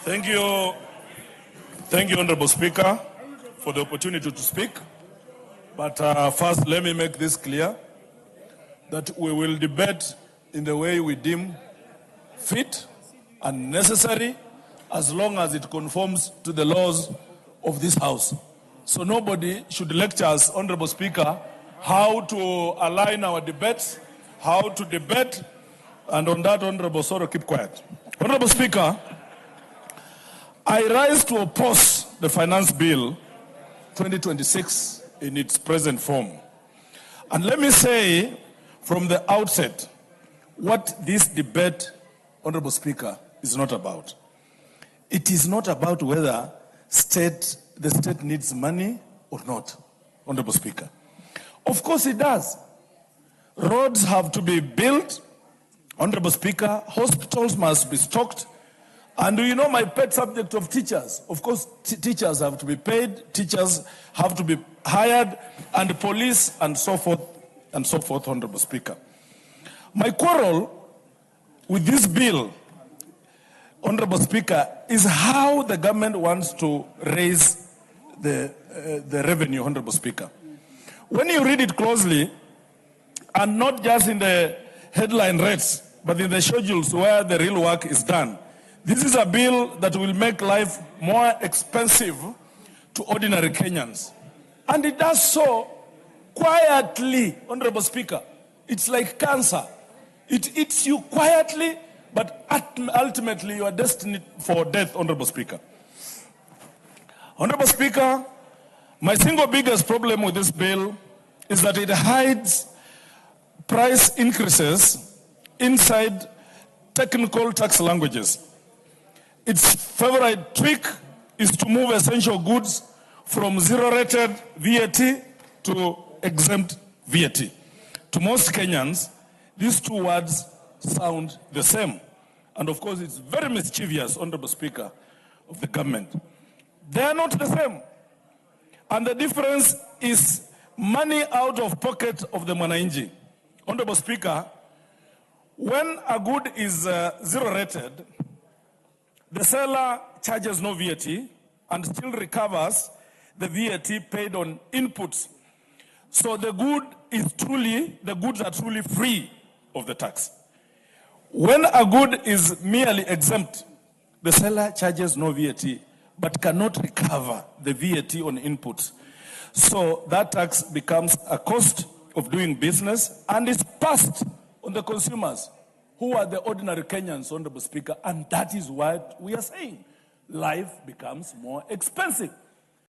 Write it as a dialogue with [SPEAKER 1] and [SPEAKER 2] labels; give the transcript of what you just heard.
[SPEAKER 1] Thank you, Honorable Speaker, for the opportunity to speak. But first, let me make this clear, that we will debate in the way we deem fit and necessary, as long as it conforms to the laws of this House. So nobody should lecture us, Honorable Speaker, how to align our debates, how to debate, and on that, Honorable Osoro, keep quiet. Honorable Speaker, I rise to oppose the Finance Bill 2026 in its present form. And let me say from the outset what this debate, Honorable Speaker, is not about. It is not about whether the state needs money or not, Honorable Speaker. Of course it does. Roads have to be built, Honorable Speaker. Hospitals must be stocked. And you know my pet subject of teachers. Of course, teachers have to be paid, teachers have to be hired, and police, and so forth, Honorable Speaker. My quarrel with this bill, Honorable Speaker, is how the government wants to raise the revenue, Honorable Speaker. When you read it closely, and not just in the headline rates, but in the schedules where the real work is done, this is a bill that will make life more expensive to ordinary Kenyans. And it does so quietly, Honorable Speaker. It's like cancer. It eats you quietly, but ultimately you are destined for death, Honorable Speaker. Honorable Speaker, my single biggest problem with this bill is that it hides price increases inside technical tax languages. Its favorite trick is to move essential goods from zero-rated VAT to exempt VAT. To most Kenyans, these two words sound the same. And of course, it's very mischievous, Honorable Speaker, of the government. They are not the same. And the difference is money out of pocket of the Mwananchi. Honorable Speaker, when a good is zero-rated, the seller charges no VAT and still recovers the VAT paid on inputs. So the goods are truly free of the tax. When a good is merely exempt, the seller charges no VAT but cannot recover the VAT on inputs. So that tax becomes a cost of doing business and is passed on the consumers, who are the ordinary Kenyans, Honorable Speaker, and that is what we are saying. Life becomes more expensive.